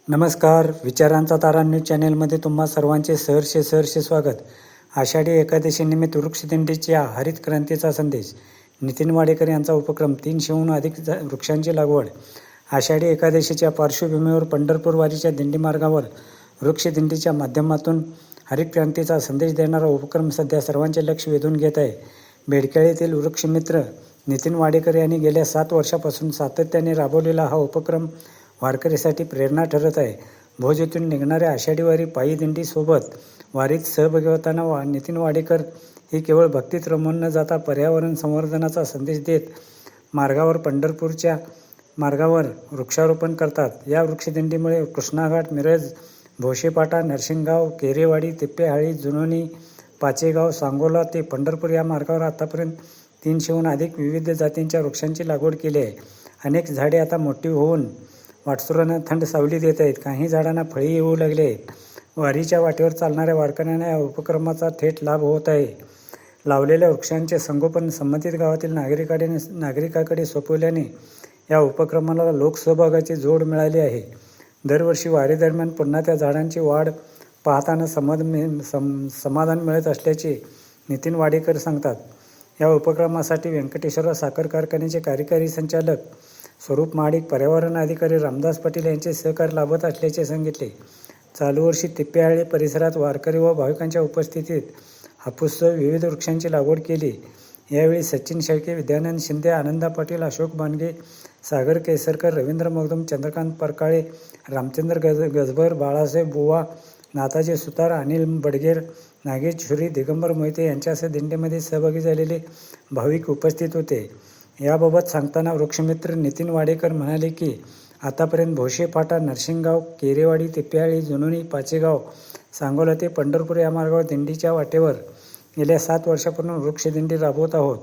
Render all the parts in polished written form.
नमस्कार. विचारांचा तारा न्यूज चॅनेलमध्ये तुम्हा सर्वांचे सहर्ष स्वागत. आषाढी एकादशीनिमित्त वृक्षदिंडीच्या हरित क्रांतीचा संदेश. नितीन वाडेकर यांचा उपक्रम 300हून अधिक वृक्षांची लागवड. आषाढी एकादशीच्या पार्श्वभूमीवर पंढरपूर वारीच्या दिंडी मार्गावर वृक्षदिंडीच्या माध्यमातून हरित क्रांतीचा संदेश देणारा उपक्रम सध्या सर्वांचे लक्ष वेधून घेत आहे. बेडकेळीतील वृक्षमित्र नितीन वाडेकर यांनी गेल्या 7 वर्षापासून सातत्याने राबवलेला हा उपक्रम वारकरीसाठी प्रेरणा ठरत आहे. भोज येथून निघणाऱ्या आषाढी वारी पायी दिंडीसोबत वारीत सहभागी होताना नितीन वाडेकर ही केवळ भक्तीत रमून न जाता पर्यावरण संवर्धनाचा संदेश देत पंढरपूरच्या मार्गावर वृक्षारोपण करतात. या वृक्षदिंडीमुळे कृष्णाघाट, मिरज, भोशीपाटा, नरसिंगगाव, केरेवाडी, तिप्पेहाळी, जुनोनी, पाचेगाव, सांगोला ते पंढरपूर या मार्गावर आतापर्यंत 300हून अधिक विविध जातींच्या वृक्षांची लागवड केली आहे. अनेक झाडे आता मोठी होऊन वाटसुरांना थंड सावली देत आहेत. काही झाडांना फळी येऊ लागली आहेत. वारीच्या वाटेवर चालणाऱ्या वारकऱ्यांना या उपक्रमाचा थेट लाभ होत आहे. लावलेल्या वृक्षांचे संगोपन संबंधित गावातील नागरिकाकडे सोपवल्याने या उपक्रमाला लोकसहभागाची जोड मिळाली आहे. दरवर्षी वारीदरम्यान पुन्हा त्या झाडांची वाढ पाहताना समाधान मिळत असल्याचे नितीन वाडेकर सांगतात. या उपक्रमासाठी व्यंकटेश्वर साखर कारखान्याचे कार्यकारी संचालक स्वरूप महाडिक, पर्यावरण अधिकारी रामदास पाटील यांचे सहकार लाभत असल्याचे सांगितले. चालू वर्षी तिप्पेहाळी परिसरात वारकरी व भाविकांच्या उपस्थितीत हापूससह विविध वृक्षांची लागवड केली. यावेळी सचिन शेळके, विद्यानंद शिंदे, आनंदा पाटील, अशोक बानगे, सागर केसरकर, रवींद्र मगदुम, चंद्रकांत परकाळे, रामचंद्र गजबर, बाळासाहेब बुवा, नाथाजी सुतार, अनिल बडगेर, नागेश झुरी, दिगंबर मोहिते यांच्यासह दिंडीमध्ये सहभागी झालेले भाविक उपस्थित होते. याबाबत सांगताना वृक्षमित्र नितीन वाडेकर म्हणाले की आतापर्यंत भोशीपाटा, नरसिंगगाव, केरेवाडी, तिप्पेहाळी, जुनोनी, पाचेगाव, सांगोला ते पंढरपूर या मार्गावर दिंडीच्या वाटेवर गेल्या 7 वर्षापूर्वी वृक्षदिंडी राबवत आहोत.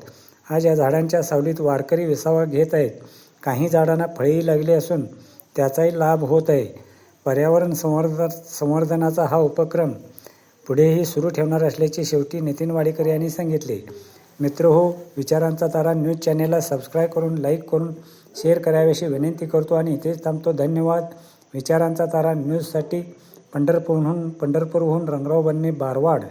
आज या झाडांच्या सावलीत वारकरी विसावा घेत आहेत. काही झाडांना फळेही लागली असून त्याचाही लाभ होत आहे. पर्यावरण संवर्धनाचा हा उपक्रम पुढेही सुरू ठेवणार असल्याचे शेवटी नितीन वाडेकर यांनी सांगितले. मित्रहो, विचारांचा तारा न्यूज चॅनेलला सबस्क्राईब करून, लाईक करून, शेअर कराव्याशी विनंती करतो आणि इथेच थांबतो. धन्यवाद. विचारांचा तारा न्यूजसाठी पंढरपूरहून रंगराव बन्ने, बारवाड.